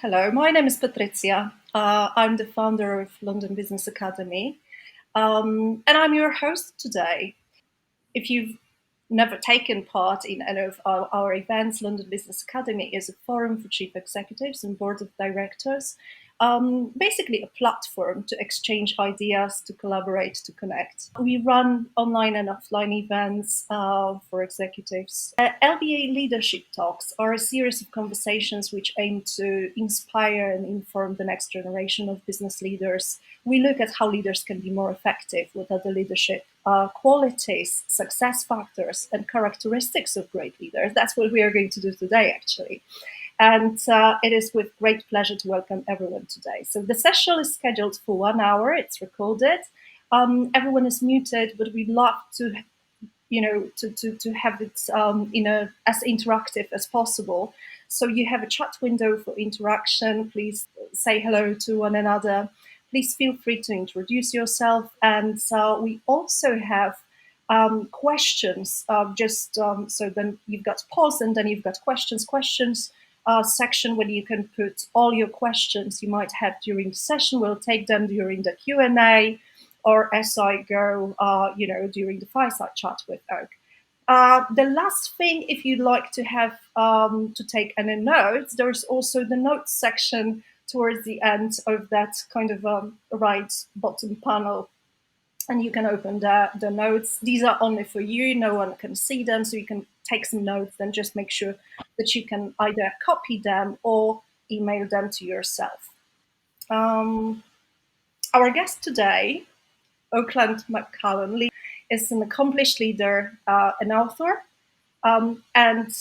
Hello, my name is Patrycja. I'm the founder of London Business Academy, and I'm your host today. If you've never taken part in any of our events, London Business Academy is a forum for chief executives and board of directors, basically a platform to exchange ideas, to collaborate, to connect. We run online and offline events for executives. LBA Leadership Talks are a series of conversations which aim to inspire and inform the next generation of business leaders. We look at how leaders can be more effective, what are the leadership qualities, success factors, and characteristics of great leaders. That's what we are going to do today, actually. And it is with great pleasure to welcome everyone today. So the session is scheduled for 1 hour. It's recorded. Everyone is muted, but we'd love to, to have it as interactive as possible. So you have a chat window for interaction. Please say hello to one another. Please feel free to introduce yourself. And we also have questions, so then you've got pause and then you've got questions section where you can put all your questions you might have during the session. We'll take them during the Q&A or as I go, during the fireside chat with Oak. The last thing, if you'd like to have to take any notes, there's also the notes section towards the end of that kind of right bottom panel. And you can open the notes. These are only for you. No one can see them, so you can take some notes and just make sure that you can either copy them or email them to yourself. Our guest today, Oakland McCulloch, is an accomplished leader, an author, and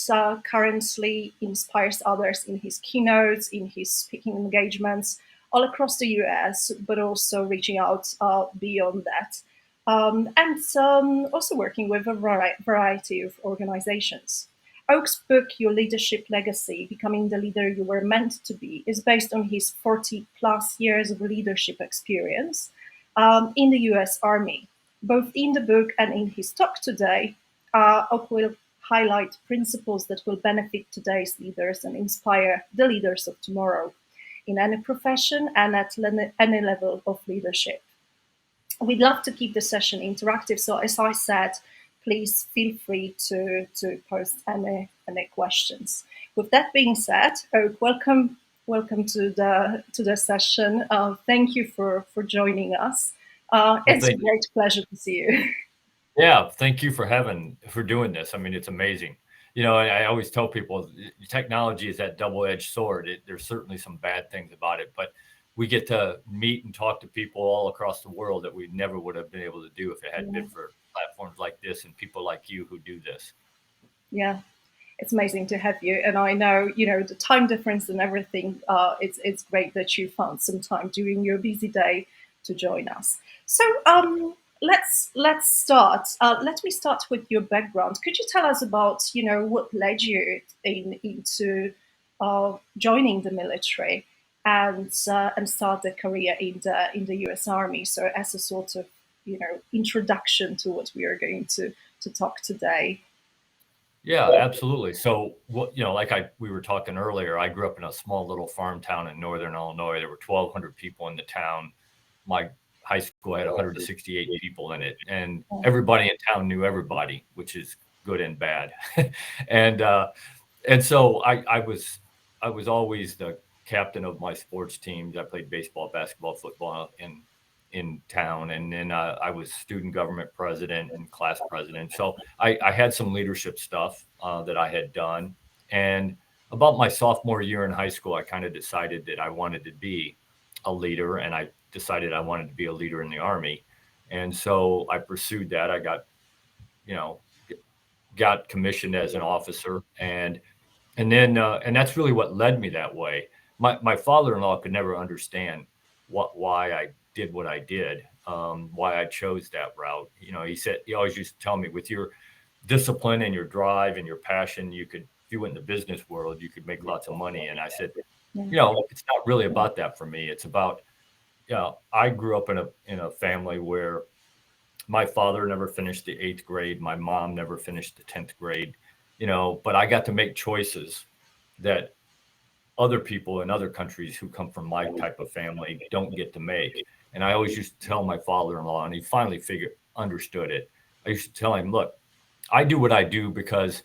currently inspires others in his keynotes, in his speaking engagements all across the US, but also reaching out beyond that. And also working with a variety of organizations. Oak's book, Your Leadership Legacy, Becoming the Leader You Were Meant to Be, is based on his 40 plus years of leadership experience in the US Army. Both in the book and in his talk today, Oak will highlight principles that will benefit today's leaders and inspire the leaders of tomorrow in any profession and at any level of leadership. We'd love to keep the session interactive, so as I said, please feel free to post any questions. With that being said, Oak, welcome to the session. Thank you for joining us. It's a great pleasure to see you. Yeah, thank you for doing this. I mean, it's amazing. I always tell people technology is that double-edged sword. There's certainly some bad things about it, but we get to meet and talk to people all across the world that we never would have been able to do if it hadn't been for platforms like this and people like you who do this. Yeah, it's amazing to have you. And I know, the time difference and everything, it's great that you found some time during your busy day to join us. So let's start. Let me start with your background. Could you tell us about, what led you into joining the military and start a career in the U.S. Army? So as a sort of, introduction to what we are going to talk today. Yeah, absolutely. So we were talking earlier, I grew up in a small little farm town in northern Illinois. There were 1,200 people in the town. My high school had 168 people in it, and everybody in town knew everybody, which is good and bad. and so I was always the captain of my sports teams. I played baseball, basketball, football in town, and then I was student government president and class president. So I had some leadership stuff that I had done. And about my sophomore year in high school, I kind of decided that I wanted to be a leader, and I decided I wanted to be a leader in the Army. And so I pursued that. I got commissioned as an officer, and that's really what led me that way. My father-in-law could never understand why I did what I did, why I chose that route. He always used to tell me, with your discipline and your drive and your passion, if you went in the business world, you could make lots of money. And I said, it's not really about that for me. It's about, I grew up in a family where my father never finished the 8th grade. My mom never finished the 10th grade, but I got to make choices that other people in other countries who come from my type of family don't get to make. And I always used to tell my father-in-law, and he finally understood it. I used to tell him, look, I do what I do because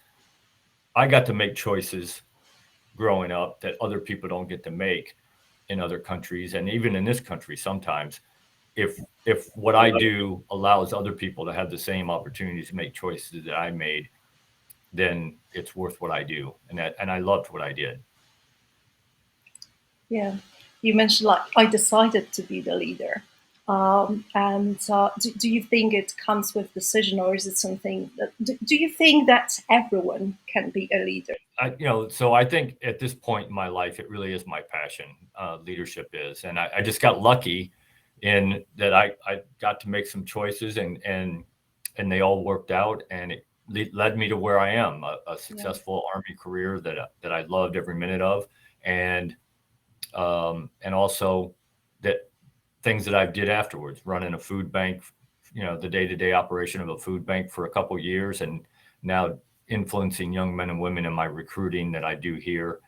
I got to make choices growing up that other people don't get to make in other countries. And even in this country, sometimes if what I do allows other people to have the same opportunities to make choices that I made, then it's worth what I do. And I loved what I did. Yeah. You mentioned, like, I decided to be the leader. Do you think it comes with decision, or is it something that, do you think that everyone can be a leader? So I think at this point in my life, it really is my passion. Leadership is, and I just got lucky in that I got to make some choices, and they all worked out, and it led me to where I am, a successful Army career that I loved every minute of, and also that things that I did afterwards, running a food bank, the day-to-day operation of a food bank for a couple of years, and now influencing young men and women in my recruiting that I do here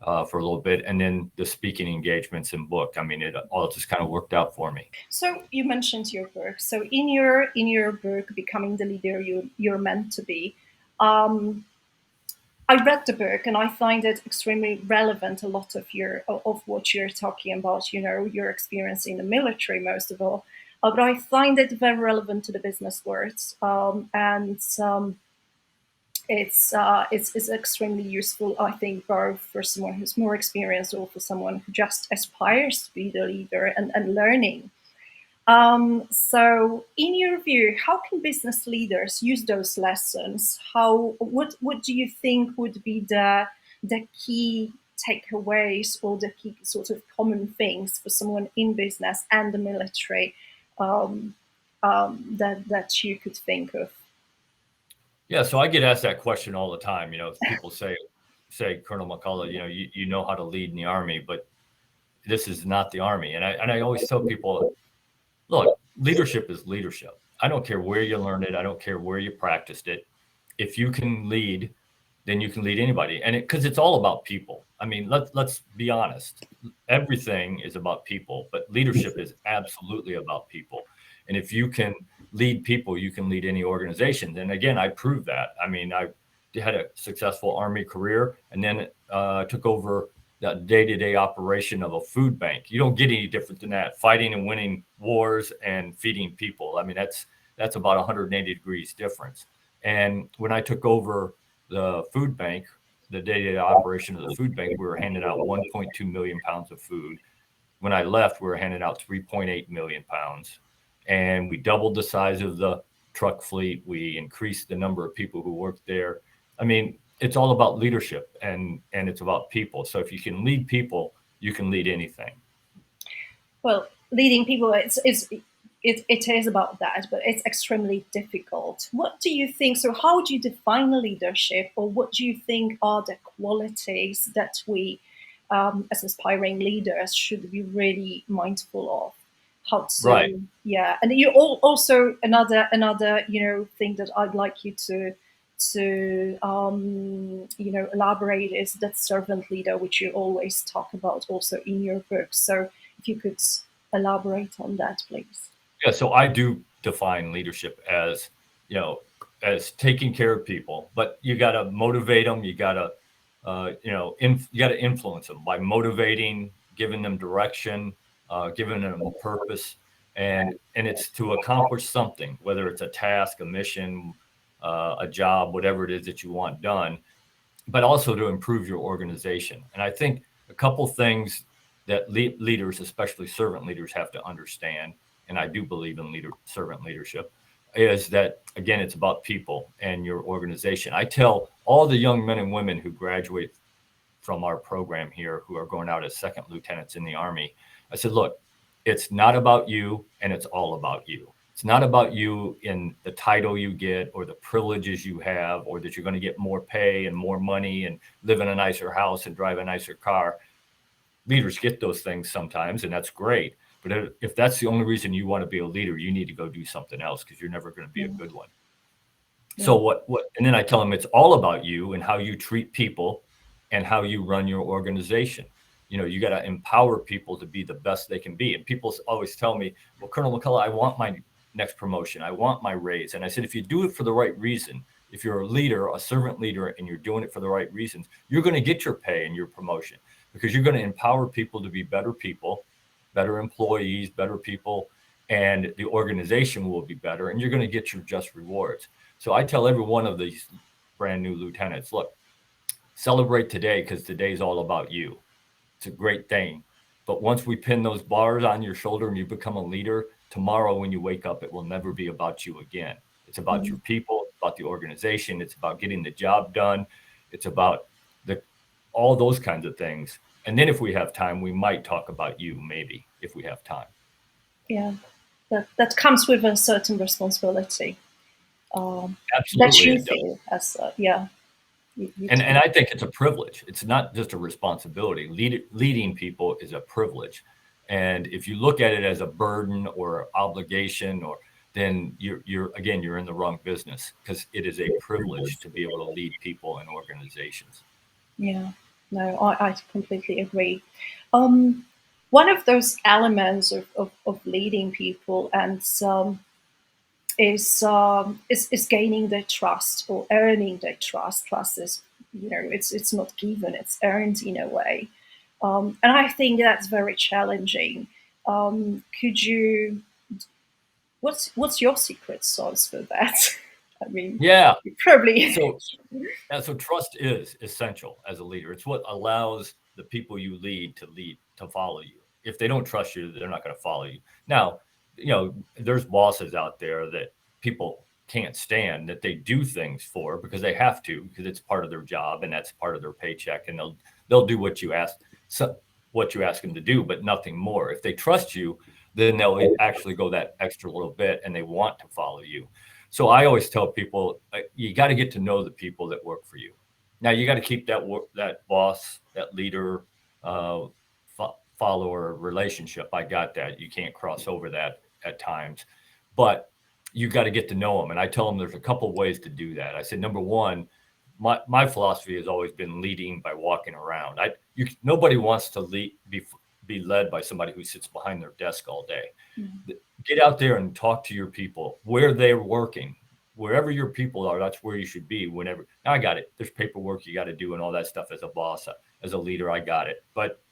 for a little bit, and then the speaking engagements and book. I mean, it all just kind of worked out for me. So you mentioned your book. So in your book, Becoming the Leader You're Meant to Be, I read the book and I find it extremely relevant. A lot of what you're talking about, your experience in the military, most of all, but I find it very relevant to the business world, it's extremely useful, I think, both for someone who's more experienced or for someone who just aspires to be the leader and learning. So in your view, how can business leaders use those lessons? What do you think would be the key takeaways or the key sort of common things for someone in business and the military that you could think of? Yeah, so I get asked that question all the time. People say, Colonel McCulloch, you know how to lead in the Army, but this is not the Army. And I always tell people, look, leadership is leadership. I don't care where you learned it. I don't care where you practiced it. If you can lead, then you can lead anybody. And because it's all about people. I mean, let's be honest. Everything is about people, but leadership is absolutely about people. And if you can lead people, you can lead any organization. And again, I proved that. I mean, I had a successful Army career, and then took over the day-to-day operation of a food bank. You don't get any different than that. Fighting and winning wars and feeding people. I mean, that's about 180 degrees difference. And when I took over the food bank, the day-to-day operation of the food bank, we were handing out 1.2 million pounds of food. When I left, we were handing out 3.8 million pounds. And we doubled the size of the truck fleet. We increased the number of people who worked there. I mean, it's all about leadership, and it's about people. So if you can lead people, you can lead anything. Well, leading people, it is about that, but it's extremely difficult. What do you think? So how do you define leadership, or what do you think are the qualities that we, as aspiring leaders, should be really mindful of? How to, right. Yeah, and you also another thing that I'd like you to elaborate is that servant leader, which you always talk about also in your book. So if you could elaborate on that, please. Yeah, so I do define leadership as as taking care of people, but you got to motivate them. You got to you got to influence them by motivating, giving them direction, giving them a purpose, and it's to accomplish something, whether it's a task, a mission, a job, whatever it is that you want done, but also to improve your organization. And I think a couple things that leaders, especially servant leaders, have to understand, and I do believe in servant leadership, is that, again, it's about people and your organization. I tell all the young men and women who graduate from our program here, who are going out as second lieutenants in the Army, I said, look, it's not about you, and it's all about you. It's not about you in the title you get or the privileges you have, or that you're going to get more pay and more money and live in a nicer house and drive a nicer car. Leaders get those things sometimes, and that's great. But if that's the only reason you want to be a leader, you need to go do something else, because you're never going to be a good one. So and then I tell them it's all about you and how you treat people and how you run your organization. You got to empower people to be the best they can be. And people always tell me, well, Colonel McCulloch, I want my next promotion. I want my raise. And I said, if you do it for the right reason, if you're a leader, a servant leader, and you're doing it for the right reasons, you're going to get your pay and your promotion, because you're going to empower people to be better people, better employees, better people, and the organization will be better, and you're going to get your just rewards. So I tell every one of these brand new lieutenants, look, celebrate today, because today's all about you. It's a great thing. But once we pin those bars on your shoulder and you become a leader, tomorrow when you wake up, it will never be about you again. It's about your people, it's about the organization, it's about getting the job done, it's about all those kinds of things. And then if we have time, we might talk about you, maybe, if we have time. Yeah, that comes with a certain responsibility. Absolutely, that you feel as yeah. And I think it's a privilege. It's not just a responsibility. Leading people is a privilege. And if you look at it as a burden or obligation, then you're in the wrong business, because it is a privilege to be able to lead people and organizations. Yeah, no, I completely agree. One of those elements of leading people and is gaining their trust or earning their trust. Trust is, it's not given; it's earned in a way, and I think that's very challenging. Could you? What's your secret sauce for that? I mean, yeah, probably. So trust is essential as a leader. It's what allows the people you lead to follow you. If they don't trust you, they're not going to follow you. Now, there's bosses out there that people can't stand, that they do things for because they have to, because it's part of their job and that's part of their paycheck, and they'll do what you ask them to do, but nothing more. If they trust you, then they'll actually go that extra little bit and they want to follow you. So I always tell people, you got to get to know the people that work for you. Now you got to keep that boss, that leader, follower relationship. I got that. You can't cross over that at times, but you got to get to know them. And I tell them there's a couple of ways to do that. I said, number one, my philosophy has always been leading by walking around. Nobody wants to be led by somebody who sits behind their desk all day. Mm-hmm. Get out there and talk to your people where they're working. Wherever your people are, that's where you should be. Now I got it. There's paperwork you got to do and all that stuff as a boss, as a leader. I got it. But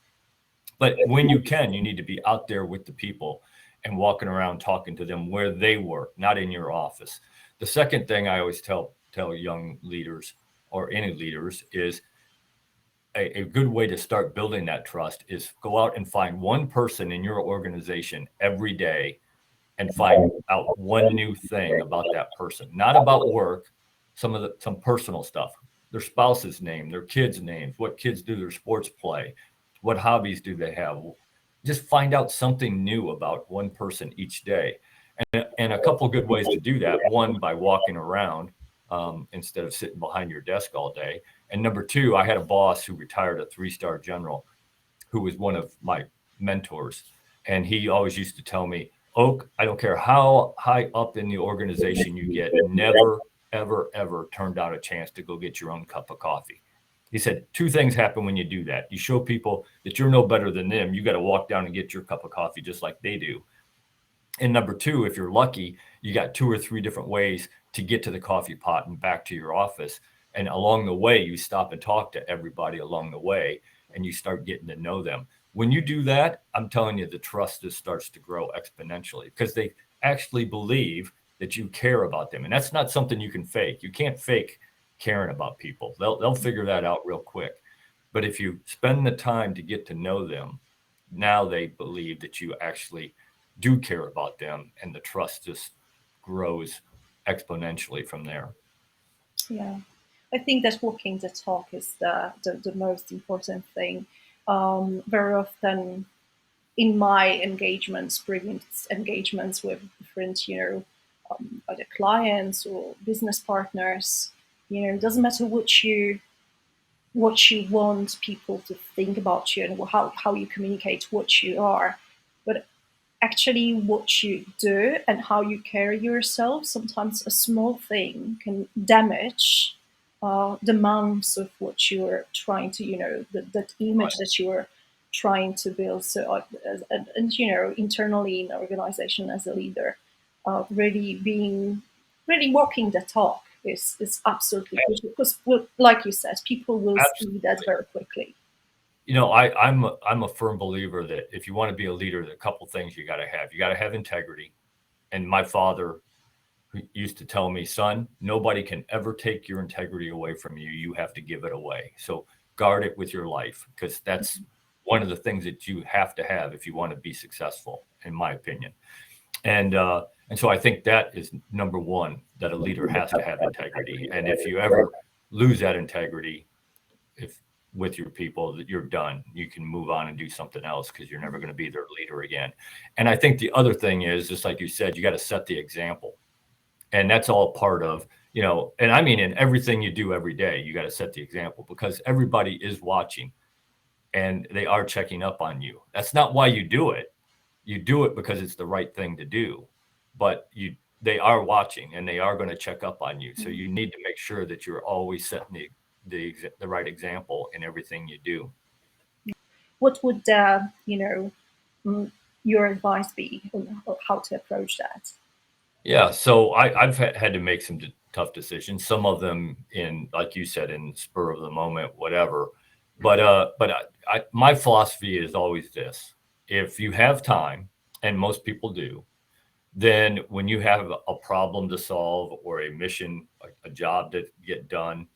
when you can, you need to be out there with the people and walking around talking to them where they work, not in your office. The second thing I always tell young leaders or any leaders is a good way to start building that trust is go out and find one person in your organization every day and find out one new thing about that person, not about work, some personal stuff, their spouse's name, their kids' names, what kids do their sports play, what hobbies do they have. Just find out something new about one person each day. And a couple of good ways to do that. One, by walking around instead of sitting behind your desk all day. And number two, I had a boss who retired, a 3-star general, who was one of my mentors. And he always used to tell me, Oak, I don't care how high up in the organization you get, never, ever, ever turn down a chance to go get your own cup of coffee. He said, 2 things happen when you do that. You show people that you're no better than them. You got to walk down and get your cup of coffee just like they do. And number 2, if you're lucky, you got 2 or 3 different ways to get to the coffee pot and back to your office. And along the way, you stop and talk to everybody along the way, and you start getting to know them. When you do that, I'm telling you, the trust just starts to grow exponentially, because they actually believe that you care about them. And that's not something you can fake. You can't fake caring about people. They'll figure that out real quick. But if you spend the time to get to know them, now they believe that you actually do care about them, and the trust just grows exponentially from there. Yeah, I think that walking the talk is the most important thing. Very often in my previous engagements with different, other clients or business partners, it doesn't matter what you want people to think about you and how you communicate what you are, but actually what you do and how you carry yourself. Sometimes a small thing can damage the months of what you're trying to, that image that you're trying to build. So, and you know, internally in the organization as a leader, really walking the talk is absolutely crucial, because, like you said, people will see that very quickly. You know, I'm a firm believer that if you want to be a leader, there's a couple things you got to have. You got to have integrity. And my father used to tell me, son, nobody can ever take your integrity away from you. You have to give it away. So guard it with your life, because that's one of the things that you have to have if you want to be successful, in my opinion. And so I think that is number one, that a leader has to have integrity. And if you ever lose that integrity, with your people, that you're done. You can move on and do something else, because you're never going to be their leader again. And I think the other thing is, just like you said, you got to set the example. And that's all part of, you know, and I mean, in everything you do every day, you got to set the example, because everybody is watching and they are checking up on you. That's not why you do it. You do it because it's the right thing to do, but they are watching and they are going to check up on you. So you need to make sure that you're always setting the right example in everything you do. What would your advice be on how to approach that? Yeah, so I've had to make some tough decisions. Some of them in, like you said, in spur of the moment, whatever. But my philosophy is always this: if you have time, and most people do, then when you have a problem to solve or a mission, a job to get done,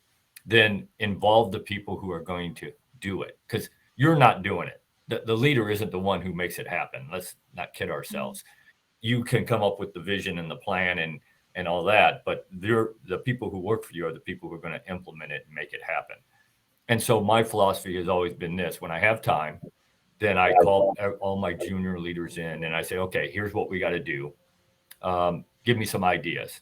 then involve the people who are going to do it, because you're not doing it. The leader isn't the one who makes it happen. Let's not kid ourselves. You can come up with the vision and the plan and all that, but the people who work for you are the people who are going to implement it and make it happen. And so my philosophy has always been this: when I have time, then I call all my junior leaders in and I say, okay, here's what we got to do. Give me some ideas.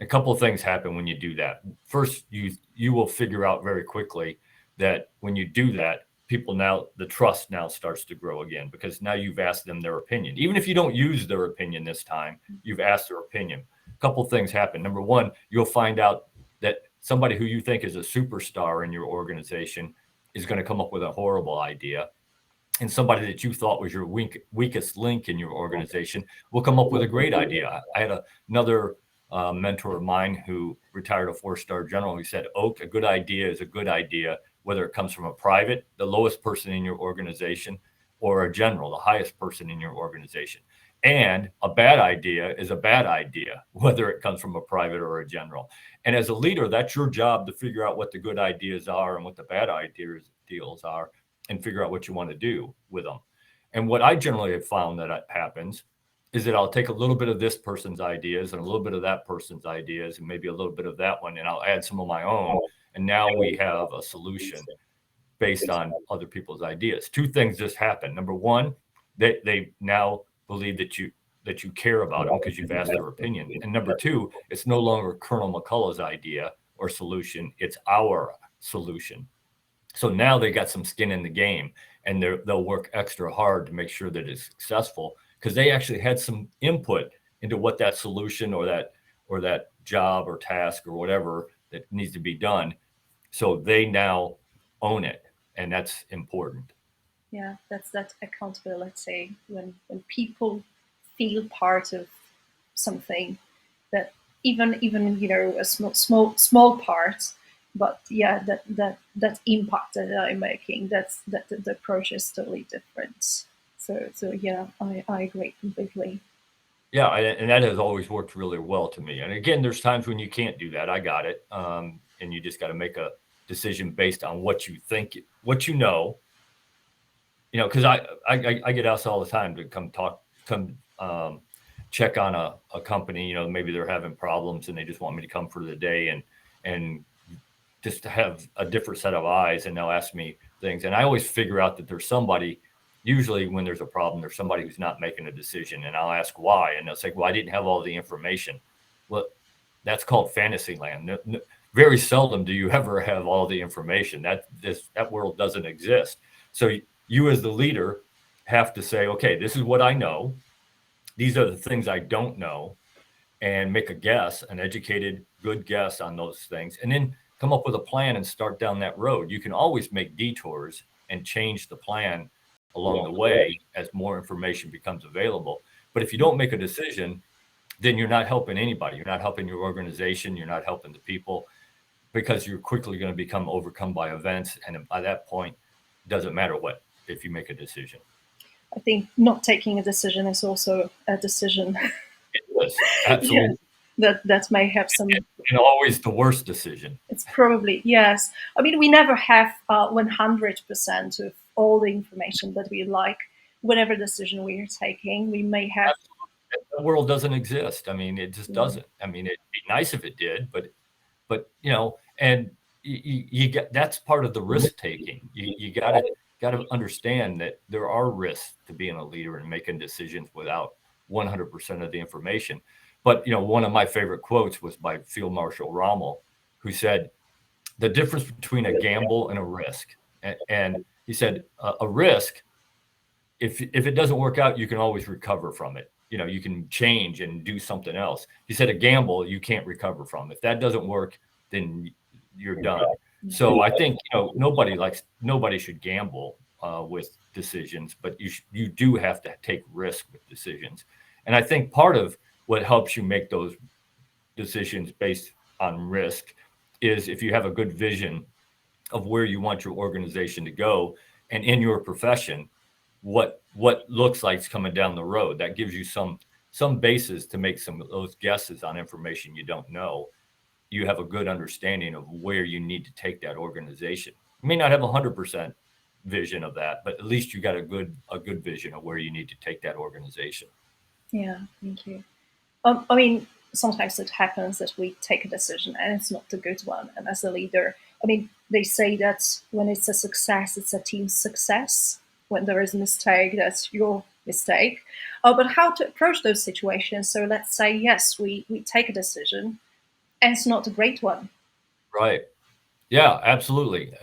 A couple of things happen when you do that. First, you will figure out very quickly that when you do that, the trust now starts to grow again, because now you've asked them their opinion. Even if you don't use their opinion this time, you've asked their opinion. A couple of things happen. Number one, you'll find out that somebody who you think is a superstar in your organization is going to come up with a horrible idea. And somebody that you thought was your weakest link in your organization will come up with a great idea. I had another mentor of mine who retired, a 4-star general, who said, Oak, a good idea is a good idea, whether it comes from a private, the lowest person in your organization, or a general, the highest person in your organization. And a bad idea is a bad idea, whether it comes from a private or a general. And as a leader, that's your job to figure out what the good ideas are and what the bad deals are, and figure out what you want to do with them. And what I generally have found that happens is that I'll take a little bit of this person's ideas and a little bit of that person's ideas and maybe a little bit of that one, and I'll add some of my own. And now we have a solution based on other people's ideas. Two things just happen. Number one, they now believe that you care about them because you've asked their opinion. And number two, it's no longer Colonel McCulloch's idea or solution, it's our solution. So now they got some skin in the game, and they'll work extra hard to make sure that it's successful, because they actually had some input into what that solution or that job or task or whatever that needs to be done. So they now own it, and that's important. Yeah, that's that accountability, when people feel part of something, that even a small part, but yeah, that impact that I'm making, that the approach is totally different. So yeah, I agree completely. Yeah, and that has always worked really well to me. And again, there's times when you can't do that. I got it. And you just got to make a decision based on what you think, what you know. You know, because I get asked all the time to come check on a company. You know, maybe they're having problems and they just want me to come for the day and just to have a different set of eyes, and they'll ask me things. And I always figure out that there's somebody, usually when there's a problem, there's somebody who's not making a decision, and I'll ask why. And they'll say, well, I didn't have all the information. Well, that's called fantasy land. Very seldom do you ever have all the information. That world doesn't exist. So you as the leader have to say, okay, this is what I know. These are the things I don't know, and make a guess, an educated, good guess on those things, and then come up with a plan and start down that road. You can always make detours and change the plan along the way as more information becomes available. But if you don't make a decision, then you're not helping anybody. You're not helping your organization. You're not helping the people, because you're quickly going to become overcome by events. And by that point, it doesn't matter what, if you make a decision. I think not taking a decision is also a decision. It was absolutely. That may have some. And always the worst decision. It's probably, yes. I mean, we never have 100% of all the information that we like. Whatever decision we are taking, we may have. The world doesn't exist. I mean, it just doesn't. I mean, it'd be nice if it did, but and you get, that's part of the risk taking. You got to understand that there are risks to being a leader and making decisions without 100% of the information. But one of my favorite quotes was by Field Marshal Rommel, who said, "The difference between a gamble and a risk," and he said, a risk, if it doesn't work out, you can always recover from it. You can change and do something else. He said a gamble, you can't recover from. If that doesn't work, then you're done. So I think nobody should gamble with decisions, but you do have to take risk with decisions. And I think part of what helps you make those decisions based on risk is if you have a good vision of where you want your organization to go, and in your profession, what looks like it's coming down the road. That gives you some basis to make some of those guesses on information you don't know. You have a good understanding of where you need to take that organization. You may not have 100% vision of that, but at least you got a good vision of where you need to take that organization. Yeah, thank you. I mean, sometimes it happens that we take a decision and it's not a good one. And as a leader, I mean, they say that when it's a success, it's a team success. When there is a mistake, that's your mistake. But how to approach those situations? So let's say, yes, we take a decision and it's not a great one. Right. Yeah, absolutely.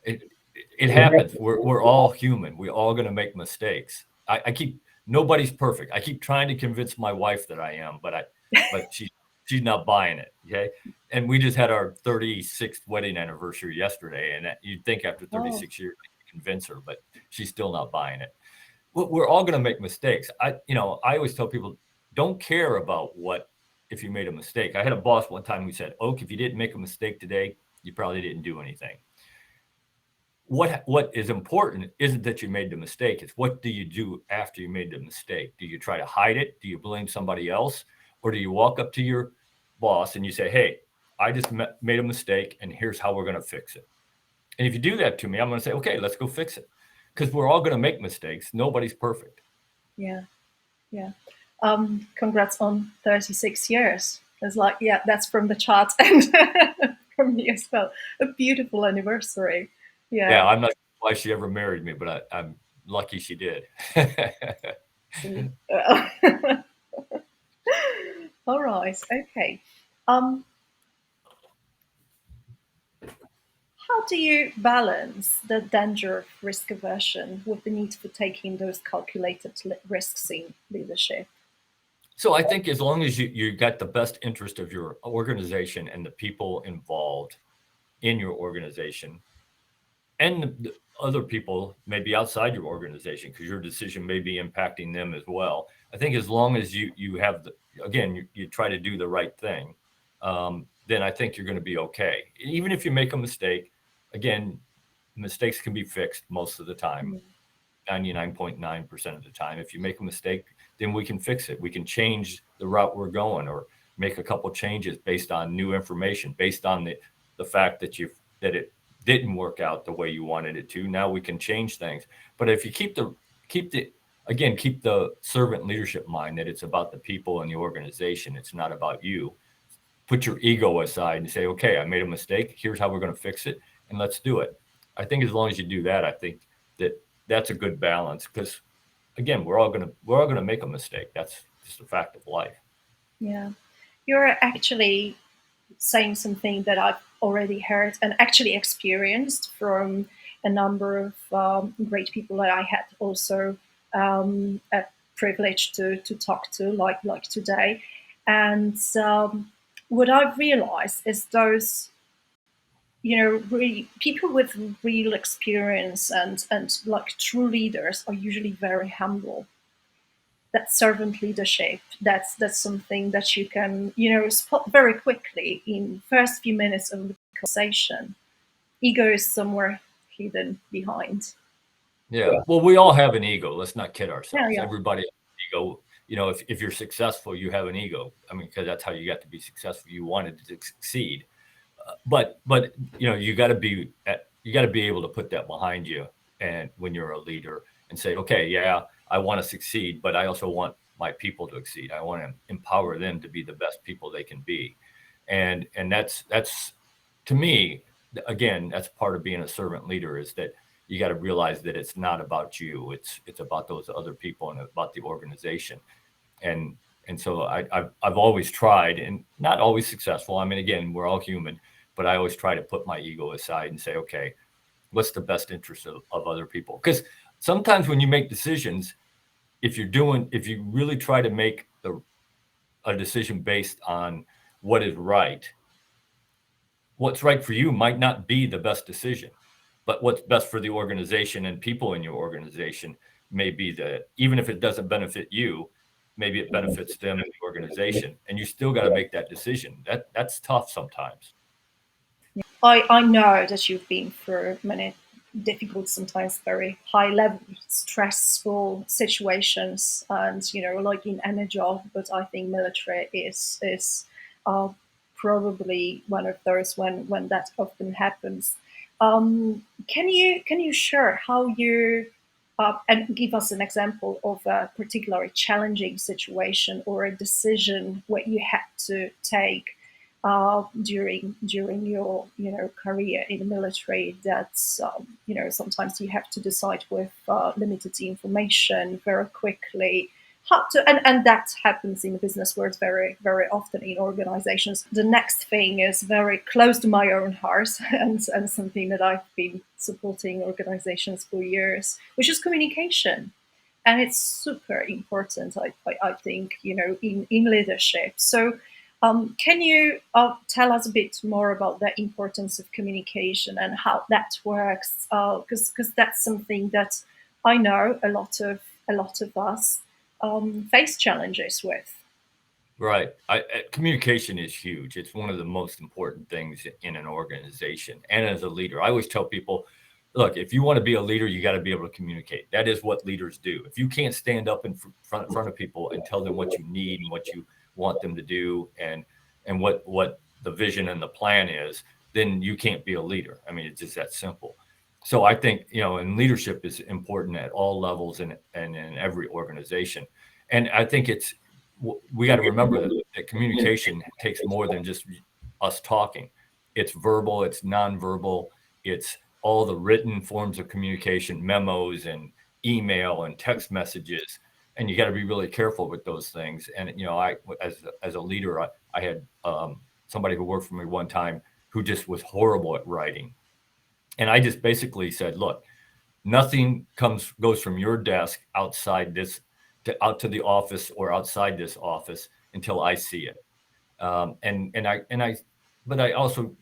It happens. We're all human. We're all going to make mistakes. Nobody's perfect. I keep trying to convince my wife that I am, but she's not buying it. Okay. And we just had our 36th wedding anniversary yesterday. And you'd think after 36 years, convince her, but she's still not buying it. We're all going to make mistakes. I always tell people, don't care about if you made a mistake. I had a boss one time who said, "Oak, if you didn't make a mistake today, you probably didn't do anything." What is important isn't that you made the mistake. It's what do you do after you made the mistake? Do you try to hide it? Do you blame somebody else? Or do you walk up to your boss and you say, "Hey, I just made a mistake and here's how we're going to fix it." And if you do that to me, I'm going to say, "Okay, let's go fix it." Because we're all going to make mistakes. Nobody's perfect. Yeah. Congrats on 36 years. It's like, yeah, that's from the chart and from me as well. A beautiful anniversary. Yeah, I'm not sure why she ever married me, but I'm lucky she did. All right. Okay. How do you balance the danger of risk aversion with the need for taking those calculated risks in leadership? So I think as long as you got the best interest of your organization and the people involved in your organization, and the other people maybe outside your organization, because your decision may be impacting them as well. I think as long as you have you try to do the right thing, then I think you're going to be okay. Even if you make a mistake, again, mistakes can be fixed most of the time, 99.9% of the time. If you make a mistake, then we can fix it. We can change the route we're going or make a couple changes based on new information, based on the fact that it didn't work out the way you wanted it to. Now we can change things. But if you keep the servant leadership mind, that it's about the people in the organization, it's not about you. Put your ego aside and say, "Okay, I made a mistake. Here's how we're going to fix it, and let's do it." I think as long as you do that, I think that's a good balance, because again, we're all going to make a mistake. That's just a fact of life. Yeah, you're actually saying something that I've already heard and actually experienced from a number of great people that I had also a privilege to talk to, like today. And what I've realized is those really people with real experience and like true leaders are usually very humble. That servant leadership, that's something that you can spot very quickly in first few minutes of the conversation. Ego is somewhere hidden behind. Yeah. Well, we all have an ego. Let's not kid Yeah, ourselves. yeah. Everybody has an ego. If you're successful, you have an ego. I mean, because that's how you got to be successful. You wanted to succeed. But you got to be able to put that behind you, and when you're a leader, and say, okay, yeah, I want to succeed, but I also want my people to succeed. I want to empower them to be the best people they can be, and that's to me, again, that's part of being a servant leader, is that you got to realize that it's not about you. It's about those other people and about the organization. And so I've always tried, and not always successful. I mean, again, we're all human, but I always try to put my ego aside and say, okay, what's the best interest of other people? Because sometimes when you make decisions, if you really try to make a decision based on what is right, what's right for you might not be the best decision, but what's best for the organization and people in your organization may be that, even if it doesn't benefit you, maybe it benefits them and the organization, and you still got to make that decision. That's tough sometimes. I know that you've been through many difficult, sometimes very high level, stressful situations, and like in any job. But I think military is probably one of those when that often happens. Can you share how you and give us an example of a particularly challenging situation or a decision where you had to take during your career in the military, that's sometimes you have to decide with limited information very quickly how to, and that happens in the business world very very often in organizations. The next thing is very close to my own heart and something that I've been supporting organizations for years, which is communication. And it's super important, I think, in leadership. So can you tell us a bit more about the importance of communication and how that works? Because that's something that I know a lot of us face challenges with. Right. Communication is huge. It's one of the most important things in an organization and as a leader. I always tell people, look, if you want to be a leader, you got to be able to communicate. That is what leaders do. If you can't stand up in front of people and tell them what you need and what you want them to do, and what the vision and the plan is, then you can't be a leader. I mean, it's just that simple. So I think, and leadership is important at all levels and in every organization. And I think we got to remember that communication takes more than just us talking. It's verbal, it's nonverbal, it's all the written forms of communication, memos and email and text messages. And you got to be really careful with those things. And, I, as a leader, I had somebody who worked for me one time who just was horrible at writing. And I just basically said, look, nothing goes from your desk outside this out to the office or outside this office until I see it. But I also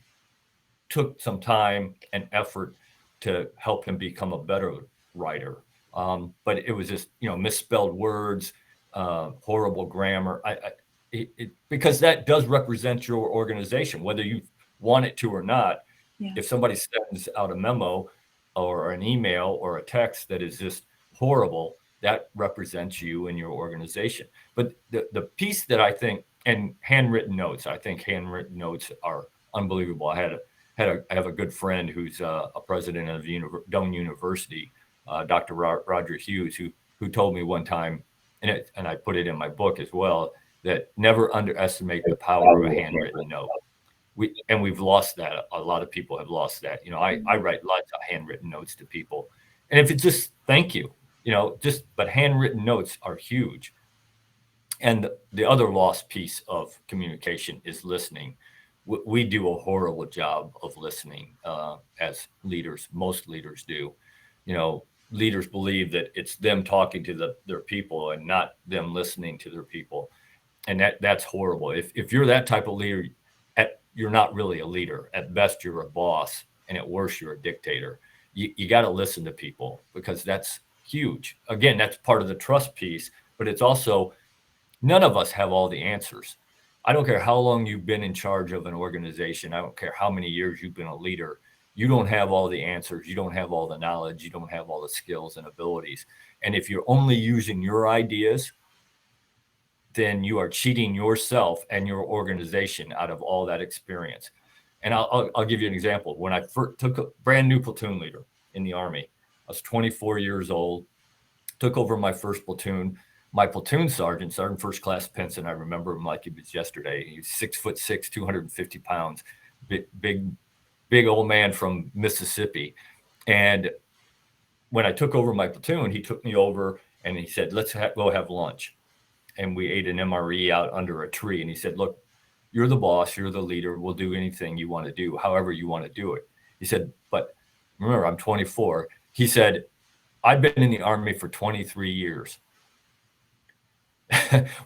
took some time and effort to help him become a better writer. But it was just, misspelled words, horrible grammar. Because that does represent your organization, whether you want it to or not. Yeah. If somebody sends out a memo or an email or a text that is just horrible, that represents you and your organization. But the piece that I think, and handwritten notes, I think handwritten notes are unbelievable. I have a good friend who's a president of Doane University, Dr. Roger Hughes, who told me one time, and I put it in my book as well, that never underestimate the power of a handwritten note. We've lost that. A lot of people have lost that. I write lots of handwritten notes to people, and if it's just thank you, but handwritten notes are huge. And the other lost piece of communication is listening. We do a horrible job of listening as leaders. Most leaders do. Leaders believe that it's them talking to their people and not them listening to their people, and that's horrible. If you're that type of leader, you're not really a leader. At best, you're a boss, and at worst, you're a dictator. You got to listen to people, because that's huge. Again, that's part of the trust piece, but it's also, none of us have all the answers. I don't care how long you've been in charge of an organization. I don't care how many years you've been a leader. You don't have all the answers. You don't have all the knowledge. You don't have all the skills and abilities. And if you're only using your ideas, then you are cheating yourself and your organization out of all that experience. And I'll give you an example. When I first took a brand new platoon leader in the Army, I was 24 years old, took over my first platoon. My platoon sergeant, Sergeant First Class Pinson, I remember him like it was yesterday. He was 6'6", 250 pounds, big old man from Mississippi. And when I took over my platoon, he took me over and he said, let's go have lunch. And we ate an MRE out under a tree. And he said, look, you're the boss, you're the leader. We'll do anything you want to do, however you want to do it. He said, but remember, I'm 24. He said, I've been in the Army for 23 years.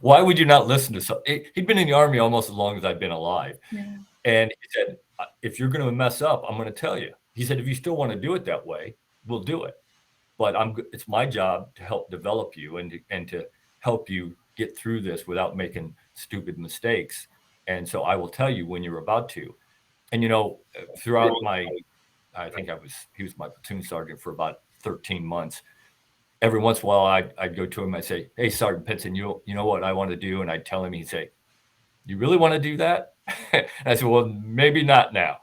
Why would you not listen to something? He'd been in the Army almost as long as I've been alive. Yeah. And he said, if you're going to mess up, I'm going to tell you. He said, if you still want to do it that way, we'll do it. But it's my job to help develop you and to help you get through this without making stupid mistakes. And so I will tell you when you're about to. And, throughout he was my platoon sergeant for about 13 months. Every once in a while, I'd go to him. I'd say, hey, Sergeant Pinson, you know what I want to do? And I'd tell him, he'd say, you really want to do that? And I said, well, maybe not now.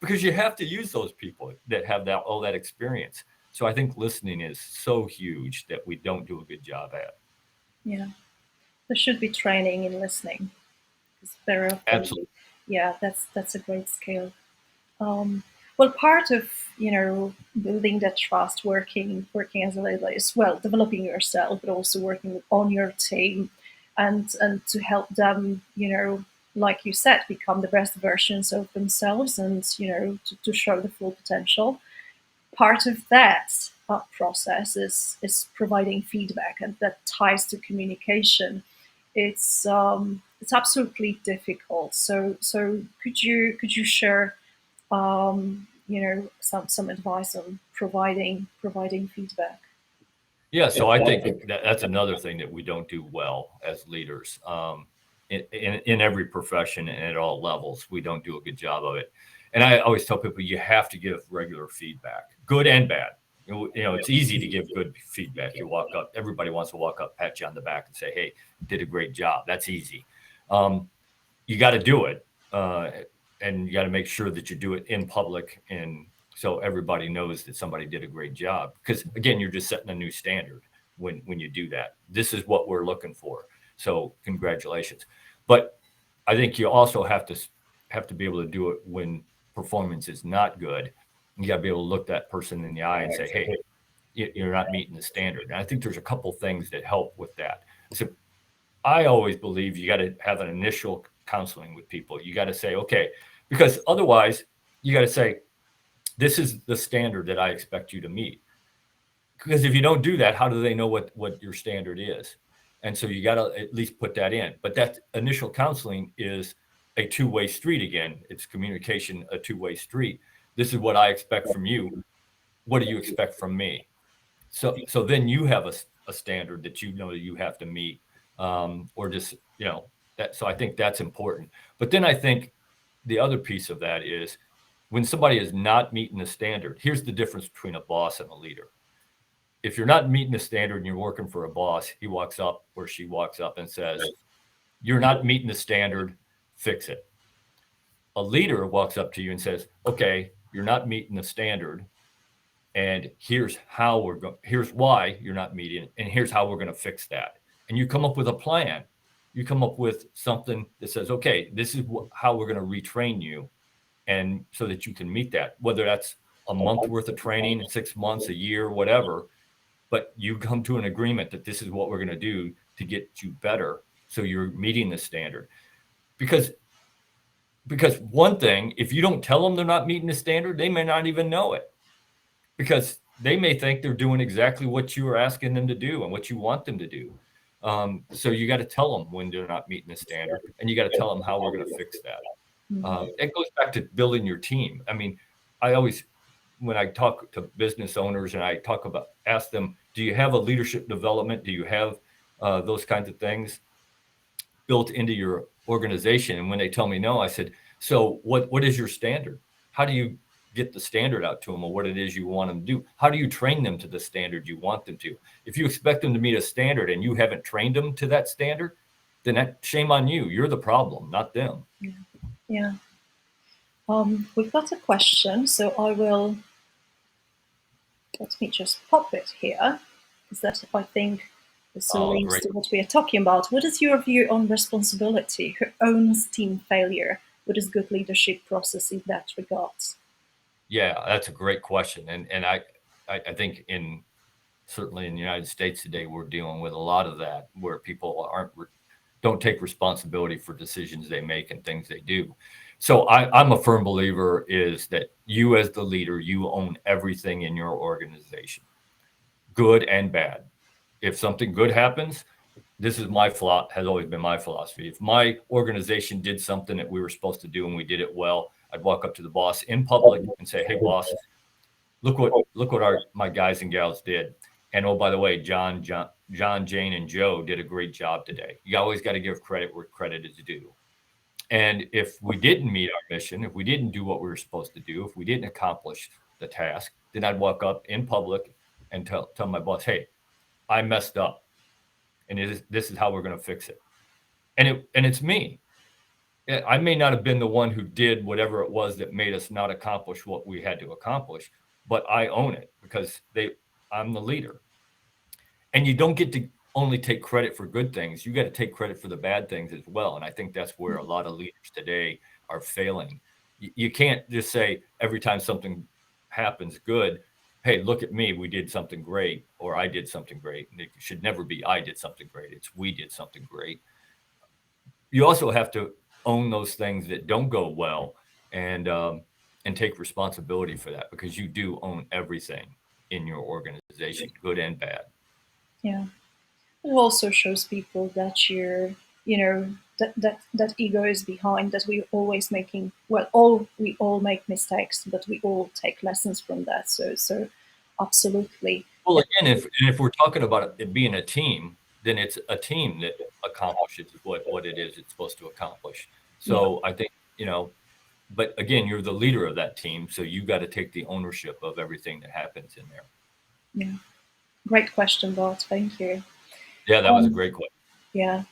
Because you have to use those people that have all that experience. So I think listening is so huge that we don't do a good job at. Yeah. There should be training in listening. It's very often, absolutely. Yeah, that's a great skill. Well, part of building that trust, working as a leader is, well, developing yourself, but also working on your team, and to help them, like you said, become the best versions of themselves, and to show the full potential. Part of that process is providing feedback, and that ties to communication. It's absolutely difficult. So could you share some advice on providing feedback? Yeah, so I think that's another thing that we don't do well as leaders. In every profession and at all levels, we don't do a good job of it. And I always tell people, you have to give regular feedback, good and bad. It's easy to give good feedback. You walk up, everybody wants to walk up, pat you on the back and say, hey, you did a great job. That's easy. You got to do it. And you got to make sure that you do it in public, and so everybody knows that somebody did a great job. Because again, you're just setting a new standard when you do that. This is what we're looking for. So congratulations. But I think you also have to be able to do it when performance is not good. You got to be able to look that person in the eye and say, hey, you're not meeting the standard. And I think there's a couple things that help with that. So I always believe you got to have an initial counseling with people. You got to say, okay, because otherwise you got to say, this is the standard that I expect you to meet. Because if you don't do that, how do they know what your standard is? And so you got to at least put that in. But that initial counseling is a two-way street again. It's communication, a two-way street. This is what I expect from you. What do you expect from me? So then you have a standard that you have to meet, or just, that. So I think that's important. But then I think the other piece of that is when somebody is not meeting the standard, here's the difference between a boss and a leader. If you're not meeting the standard and you're working for a boss, he walks up or she walks up and says, you're not meeting the standard, fix it. A leader walks up to you and says, okay, you're not meeting the standard, and here's why you're not meeting it, and here's how we're going to fix that. And you come up with a plan. You come up with something that says, okay, this is how we're going to retrain you, and so that you can meet that, whether that's a month worth of training, 6 months, a year, whatever. But you come to an agreement that this is what we're going to do to get you better, so you're meeting the standard. Because one thing, if you don't tell them they're not meeting the standard, they may not even know it, because they may think they're doing exactly what you are asking them to do and what you want them to do. So you got to tell them when they're not meeting the standard, and you got to tell them how we're going to fix that. It goes back to building your team. I mean, I always, when I talk to business owners and I ask them, do you have a leadership development? Do you have those kinds of things built into your organization? And when they tell me no, I said, so what is your standard? How do you get the standard out to them, or what it is you want them to do? How do you train them to the standard you want them to? If you expect them to meet a standard and you haven't trained them to that standard, then shame on you. You're the problem, not them. Yeah. We've got a question, so let me just pop it here, because that, I think, is links to what we are talking about. What is your view on responsibility? Who owns team failure? What is good leadership process in that regard? Yeah, that's a great question. And I think certainly in the United States today, we're dealing with a lot of that, where people don't take responsibility for decisions they make and things they do. So I'm a firm believer is that you as the leader, you own everything in your organization, good and bad. If something good happens, this is has always been my philosophy. If my organization did something that we were supposed to do and we did it well, I'd walk up to the boss in public and say, hey, boss, look what my guys and gals did. And oh, by the way, John, Jane, and Joe did a great job today. You always got to give credit where credit is due. And if we didn't meet our mission, if we didn't do what we were supposed to do, if we didn't accomplish the task, then I'd walk up in public and tell my boss, hey, I messed up. And this is how we're going to fix it. And it's me. I may not have been the one who did whatever it was that made us not accomplish what we had to accomplish, but I own it because I'm the leader. And you don't get to only take credit for good things. You got to take credit for the bad things as well. And I think that's where a lot of leaders today are failing. You can't just say every time something happens good, hey, look at me, we did something great, or I did something great. And it should never be I did something great. It's we did something great. You also have to own those things that don't go well and take responsibility for that, because you do own everything in your organization, good and bad. Yeah. It also shows people that that ego is behind, that we're always making, we all make mistakes, but we all take lessons from that. So absolutely. Well, again, if we're talking about it being a team, then it's a team that accomplishes what it is it's supposed to accomplish. So I think, but again, you're the leader of that team, so you got to take the ownership of everything that happens in there. Yeah. Great question, Bart. Thank you. Yeah, that was a great question. Yeah.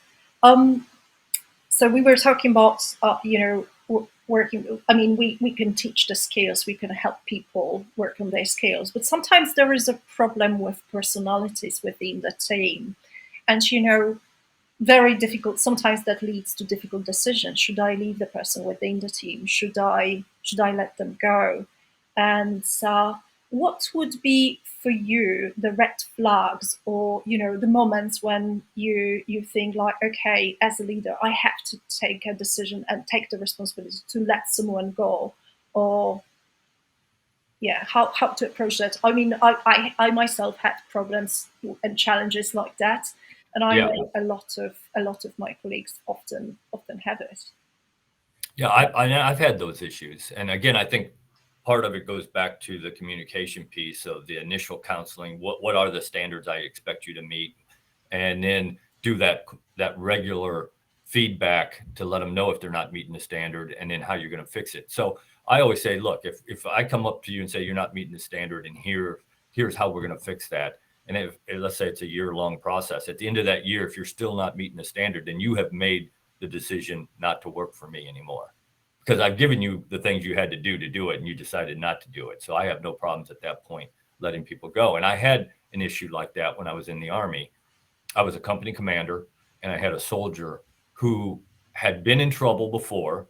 So we were talking about, working. I mean, we can teach the skills, we can help people work on their skills, but sometimes there is a problem with personalities within the team. And, very difficult, sometimes that leads to difficult decisions. Should I leave the person within the team? Should I let them go? And what would be for you the red flags, or the moments when you think like, okay, as a leader, I have to take a decision and take the responsibility to let someone go, or how to approach that? I mean, I myself had problems and challenges like that, and I know a lot of my colleagues often have it. Yeah, I've had those issues, and again, I think part of it goes back to the communication piece of the initial counseling. What are the standards I expect you to meet? And then do that regular feedback to let them know if they're not meeting the standard, and then how you're going to fix it. So I always say, look, if I come up to you and say you're not meeting the standard, and here's how we're going to fix that. And if let's say it's a year-long process, at the end of that year, if you're still not meeting the standard, then you have made the decision not to work for me anymore. Because I've given you the things you had to do it, and you decided not to do it. So I have no problems at that point letting people go. And I had an issue like that when I was in the Army. I was a company commander, and I had a soldier who had been in trouble before,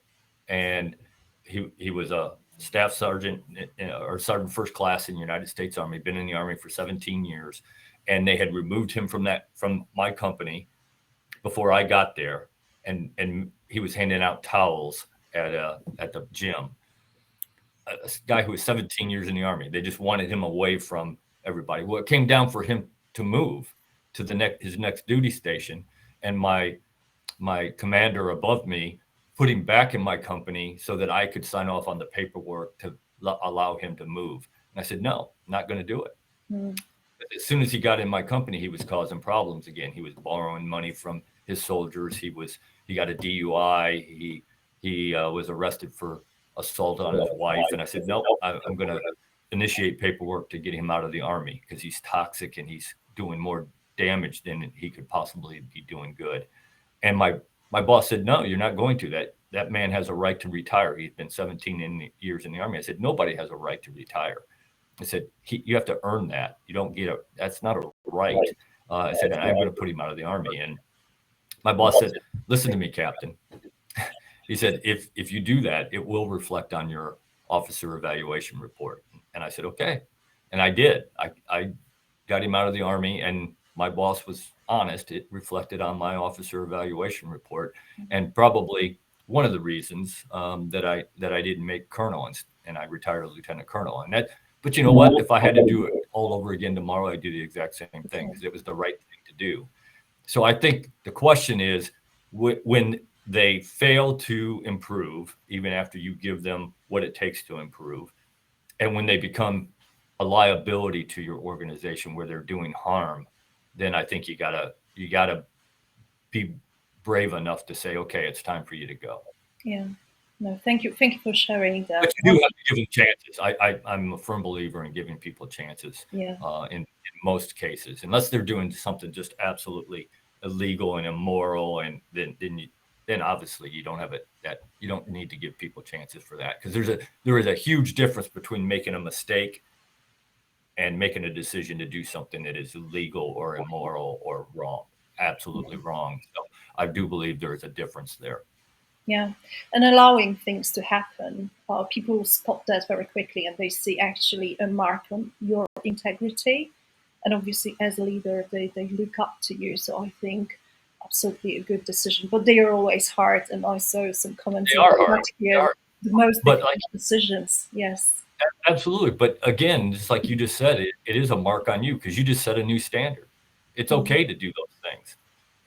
and he was a staff sergeant or sergeant first class in the United States Army, been in the Army for 17 years, and they had removed him from my company before I got there, and he was handing out towels at the gym. A guy who was 17 years in the Army. They just wanted him away from everybody. Well, it came down for him to move to his next duty station, and my commander above me put him back in my company so that I could sign off on the paperwork to allow him to move. And I said, no, I'm not going to do it. Mm. As soon as he got in my company, he was causing problems again. He was borrowing money from his soldiers. He got a DUI. He was arrested for assault on his wife. And I said, no, I'm going to initiate paperwork to get him out of the Army because he's toxic and he's doing more damage than he could possibly be doing good. And my boss said, no, you're not going to. That man has a right to retire. He's been 17 years in the Army. I said, nobody has a right to retire. I said, you have to earn that. You don't get that's not a right. I said, and I'm going to put him out of the Army. And my boss said, listen to me, Captain. He said, if you do that, it will reflect on your officer evaluation report. And I said, okay. And I did. I got him out of the Army, and my boss was honest. It reflected on my officer evaluation report. And probably one of the reasons that I didn't make colonel and I retired a lieutenant colonel. But you know what? If I had to do it all over again tomorrow, I'd do the exact same thing because it was the right thing to do. So I think the question is, when they fail to improve, even after you give them what it takes to improve, and when they become a liability to your organization where they're doing harm, then I think you gotta be brave enough to say, okay, it's time for you to go. Yeah. No, thank you for sharing that. But you do have to give them chances. I'm a firm believer in giving people chances. Yeah. In most cases, unless they're doing something just absolutely illegal and immoral, and then obviously you don't have you don't need to give people chances for that, because there is a huge difference between making a mistake and making a decision to do something that is illegal or immoral or wrong, absolutely wrong. So I do believe there is a difference there. Yeah, and allowing things to happen. People spot that very quickly, and they see actually a mark on your integrity. And obviously, as a leader, they look up to you. So I think absolutely a good decision. But they are always hard, and I saw some comments. They are hard. They are the most difficult decisions. Yes. Absolutely. But again, just like you just said, it is a mark on you because you just set a new standard. It's okay to do those things.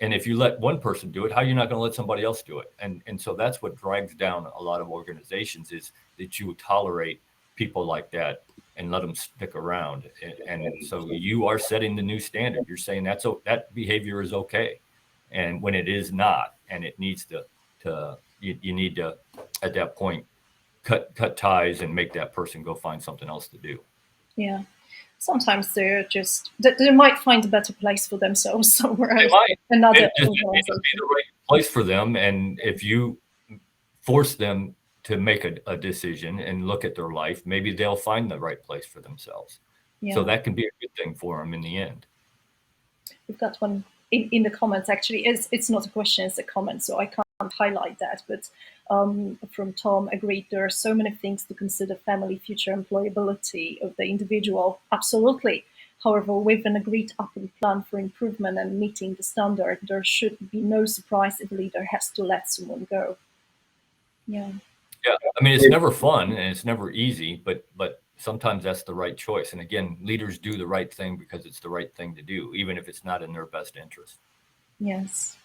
And if you let one person do it, how are you not going to let somebody else do it? And so that's what drags down a lot of organizations, is that you tolerate people like that and let them stick around. And so you are setting the new standard. You're saying that behavior is okay. And when it is not, and it needs you need to, at that point, cut ties and make that person go find something else to do. Yeah. Sometimes they might find a better place for themselves somewhere else. It just may not be the right place for them. And if you force them to make a decision and look at their life, maybe they'll find the right place for themselves. Yeah. So that can be a good thing for them in the end. We've got one in the comments, actually. It's not a question, it's a comment, so I can't highlight that. But from Tom, agreed, there are so many things to consider: family, future employability of the individual. Absolutely. However, with an agreed upon plan for improvement and meeting the standard, there should be no surprise if a leader has to let someone go. Yeah. Yeah. I mean, it's never fun and it's never easy, but sometimes that's the right choice. And again, leaders do the right thing because it's the right thing to do, even if it's not in their best interest. Yes.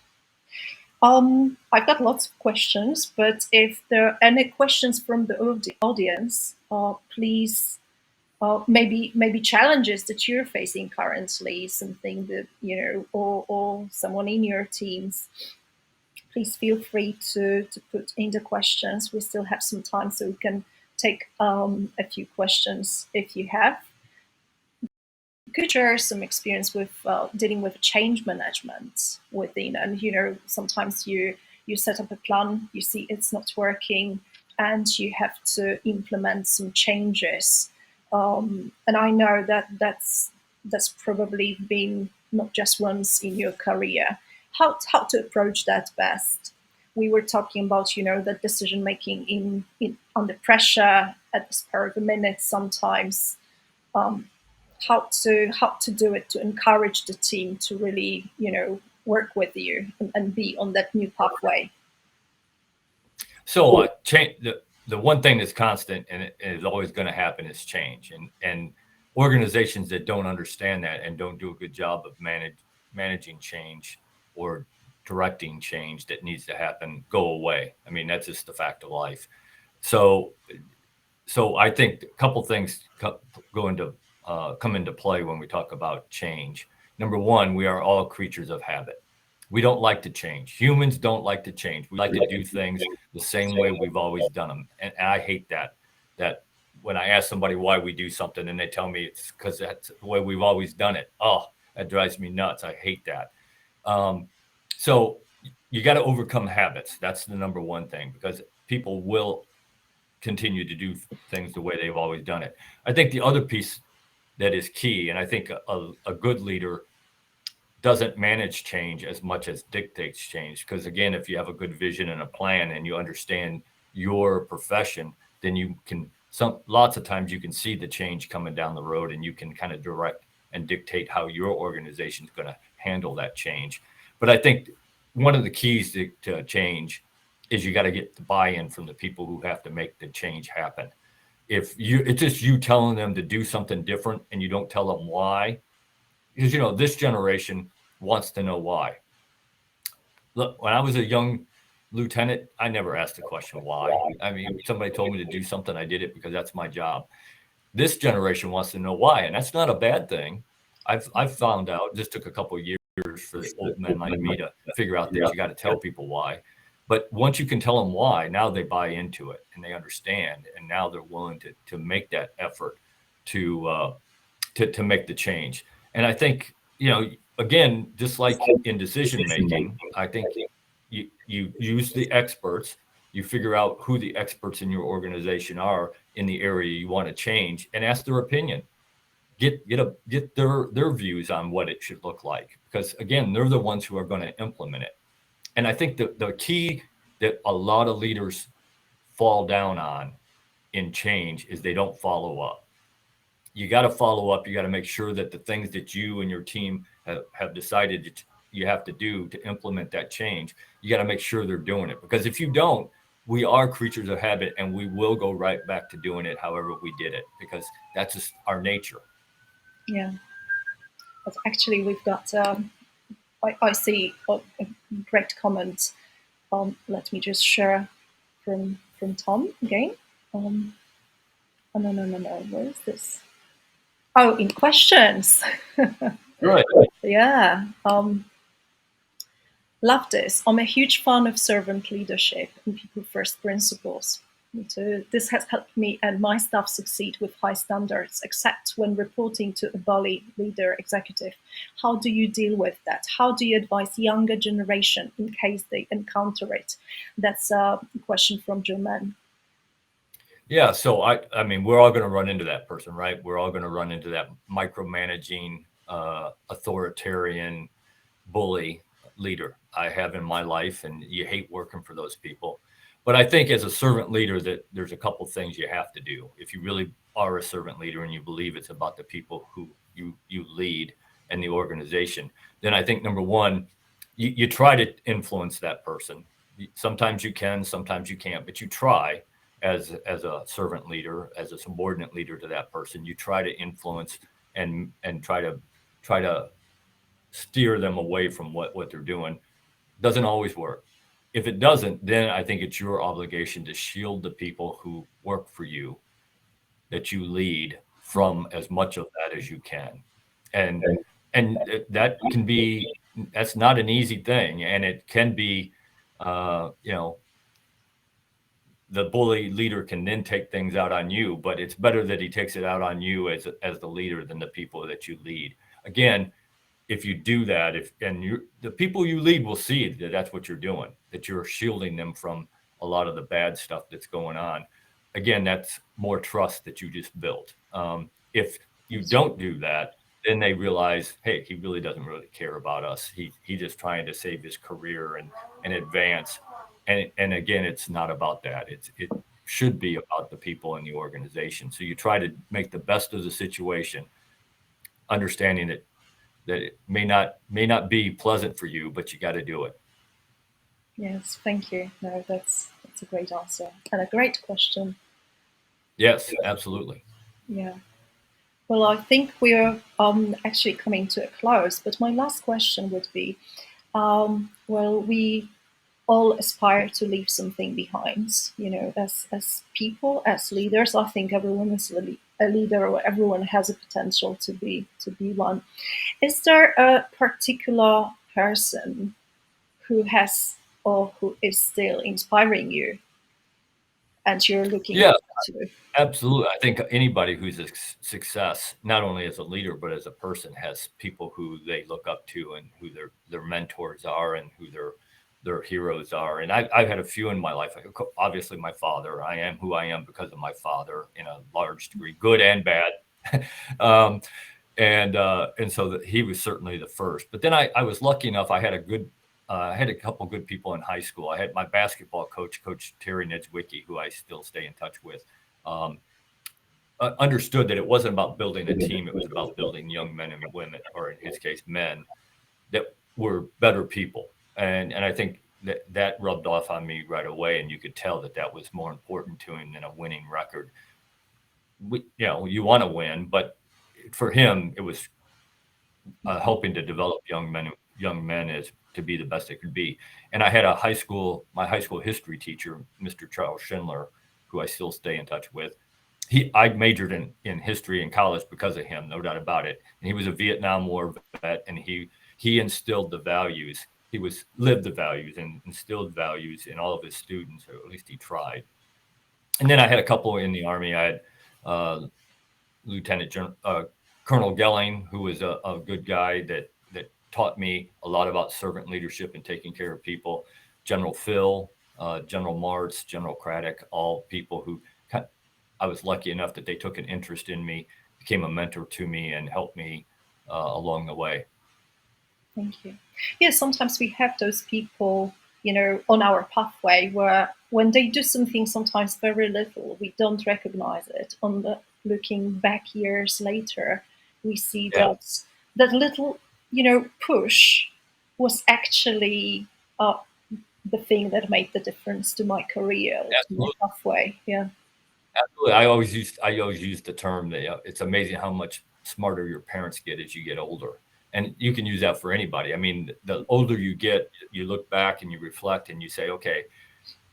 I've got lots of questions, but if there are any questions from the audience, please, maybe challenges that you're facing currently, something that, or someone in your teams, please feel free to put in the questions. We still have some time, so we can take a few questions if you have. Could share some experience with dealing with change management within, and sometimes you set up a plan, you see it's not working, and you have to implement some changes. And I know that's probably been not just once in your career. How to approach that best? We were talking about the decision making in under pressure, at the spur of the minute sometimes. How to do it to encourage the team to really work with you and be on that new pathway. So the one thing that's constant and it is always going to happen is change, and organizations that don't understand that and don't do a good job of managing change or directing change that needs to happen go away. I mean, that's just the fact of life. So I think a couple things come into play when we talk about change. Number one, we are all creatures of habit. We don't like to change. Humans don't like to change. We like to do things the same way we've always done them. And I hate that when I ask somebody why we do something and they tell me it's because that's the way we've always done it. Oh, that drives me nuts. I hate that. So you got to overcome habits. That's the number one thing, because people will continue to do things the way they've always done it. I think the other piece that is key, and I think a good leader doesn't manage change as much as dictates change. Because again, if you have a good vision and a plan and you understand your profession, then you can, lots of times you can see the change coming down the road, and you can kind of direct and dictate how your organization is going to handle that change. But I think one of the keys to change is you got to get the buy-in from the people who have to make the change happen. If it's just you telling them to do something different and you don't tell them why, because this generation wants to know why. Look, when I was a young lieutenant, I never asked the question why. I mean, somebody told me to do something, I did it because that's my job. This generation wants to know why, and that's not a bad thing. I've found out, it just took a couple of years for old men like me to figure out that you got to tell people why. But once you can tell them why, now they buy into it and they understand, and now they're willing to make that effort to make the change. And I think, again, just like in decision making, I think you use the experts. You figure out who the experts in your organization are in the area you want to change, and ask their opinion. Get their views on what it should look like, because again, they're the ones who are going to implement it. And I think the key that a lot of leaders fall down on in change is they don't follow up. You got to follow up. You got to make sure that the things that you and your team have decided that you have to do to implement that change, you got to make sure they're doing it. Because if you don't, we are creatures of habit, and we will go right back to doing it however we did it, because that's just our nature. Yeah. But actually, we've got, I see a great comment. Let me just share from Tom again. Oh, no. Where is this? Oh, in questions. Right. Yeah. Love this. I'm a huge fan of servant leadership and people first principles. So this has helped me and my staff succeed with high standards, except when reporting to a bully leader executive. How do you deal with that? How do you advise younger generation in case they encounter it? That's a question from Germaine. Yeah, so I mean, we're all going to run into that person, right? We're all going to run into that micromanaging, authoritarian bully leader I have in my life, and you hate working for those people. But I think as a servant leader, that there's a couple things you have to do. If you really are a servant leader and you believe it's about the people who you lead and the organization, then I think number one, you try to influence that person. Sometimes you can, sometimes you can't, but you try. As a servant leader, as a subordinate leader to that person, you try to influence and try to steer them away from what they're doing. Doesn't always work. If it doesn't, then I think it's your obligation to shield the people who work for you, that you lead, from as much of that as you can. And that can be, that's not an easy thing. And it can be, the bully leader can then take things out on you, but it's better that he takes it out on you as the leader than the people that you lead. Again, if you do that, the people you lead will see that that's what you're doing, that you're shielding them from a lot of the bad stuff that's going on. Again, that's more trust that you just built. If you don't do that, then they realize, hey, he really doesn't really care about us. He's just trying to save his career and advance. And again, it's not about that. It should be about the people in the organization. So you try to make the best of the situation, understanding that it may not be pleasant for you, but you got to do it. Yes, thank you. No, that's a great answer and a great question. Yes, absolutely. Yeah. Well, I think we're actually coming to a close, but my last question would be, well, we all aspire to leave something behind, as people, as leaders. I think everyone is a leader, or everyone has a potential to be one. Is there a particular person who has or who is still inspiring you and you're looking Yeah, up to? absolutely. I think anybody who's a success, not only as a leader, but as a person, has people who they look up to and who their mentors are and who their heroes are. And I've had a few in my life. Obviously, my father. I am who I am because of my father in a large degree, good and bad. um, and so he was certainly the first. But then I was lucky enough. I had a couple good people in high school. I had my basketball coach, Coach Terry Niedzwicki, who I still stay in touch with. Um, Understood that it wasn't about building a team; it was about building young men and women, or in his case, men that were better people. And I think that rubbed off on me right away, and you could tell that was more important to him than a winning record. You want to win, but for him, it was helping to develop young men as to be the best they could be. And I had my high school history teacher, Mr. Charles Schindler, who I still stay in touch with. I majored in history in college because of him, no doubt about it. And he was a Vietnam War vet, and he instilled the values. Lived the values and instilled values in all of his students, or at least he tried. And then I had a couple in the Army. I had Lieutenant Colonel Gelling, who was a good guy that taught me a lot about servant leadership and taking care of people. General Phil, General Martz, General Craddock, all people who I was lucky enough that they took an interest in me, became a mentor to me, and helped me along the way. Thank you. Yeah, sometimes we have those people, on our pathway where when they do something, sometimes very little, we don't recognize it. Looking back years later, we see that little, push was actually the thing that made the difference to my career, to my pathway. Yeah. Absolutely. I always use the term that it's amazing how much smarter your parents get as you get older. And you can use that for anybody. I mean, the older you get, you look back and you reflect and you say, okay,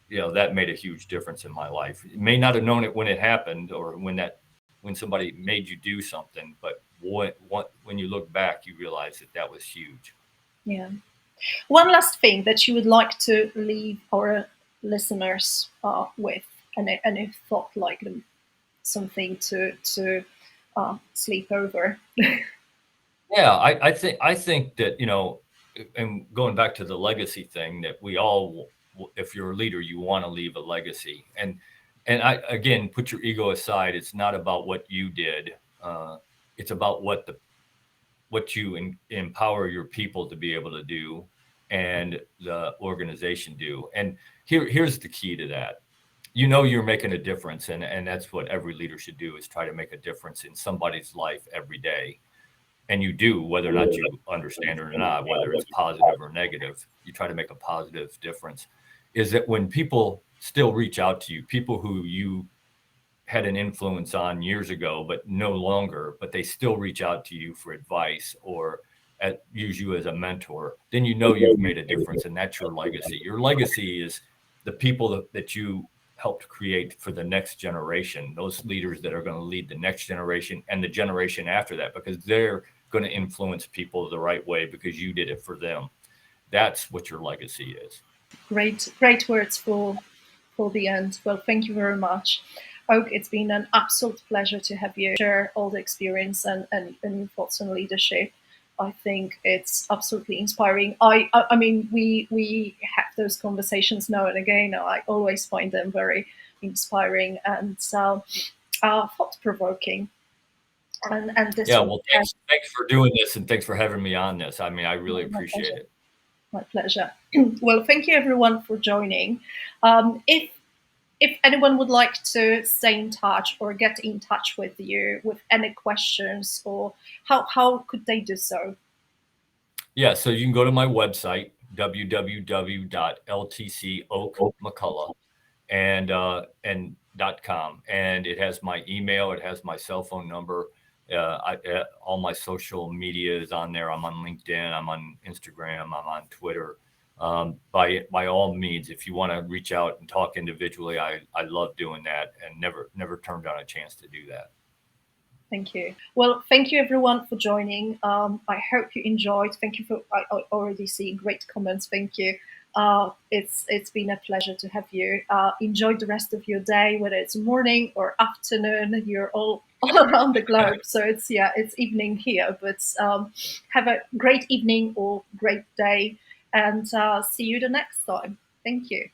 that made a huge difference in my life. You may not have known it when it happened or when somebody made you do something, but when you look back, you realize that was huge. Yeah. One last thing that you would like to leave our listeners with, and thought like them something to sleep over. Yeah, I think that, and going back to the legacy thing, that we all, if you're a leader, you want to leave a legacy. And I, again, put your ego aside. It's not about what you did. It's about what you empower your people to be able to do and the organization do. And here's the key to that. You're making a difference. And that's what every leader should do, is try to make a difference in somebody's life every day. And you do, whether or not you understand it or not, whether it's positive or negative, you try to make a positive difference. Is that when people still reach out to you, people who you had an influence on years ago, but no longer, but they still reach out to you for advice or use you as a mentor, then you've made a difference, and that's your legacy. Your legacy is the people that you helped create for the next generation, those leaders that are going to lead the next generation and the generation after that, because they're going to influence people the right way because you did it for them. That's what your legacy is. Great words for the end. Well, thank you very much. Oak, it's been an absolute pleasure to have you share all the experience and your thoughts on leadership. I think it's absolutely inspiring. I mean, we have those conversations now and again. I always find them very inspiring and thought-provoking. And this well, thanks for doing this, and thanks for having me on this. I mean, I really appreciate it. My pleasure. Well, thank you everyone for joining. If anyone would like to stay in touch or get in touch with you with any questions, or how could they do so? Yeah, so you can go to my website, www.LTC Oakland McCulloch and .com, and it has my email, it has my cell phone number. All my social media is on there. I'm on LinkedIn, I'm on Instagram, I'm on Twitter. by all means, if you want to reach out and talk individually, I love doing that, and never turned down a chance to do that. Thank you. Well, thank you everyone for joining. I hope you enjoyed. Thank you for, I already see great comments. Thank you. It's been a pleasure to have you. Enjoy the rest of your day, whether it's morning or afternoon. You're all around the globe, so it's evening here. But have a great evening or great day, and see you the next time. Thank you.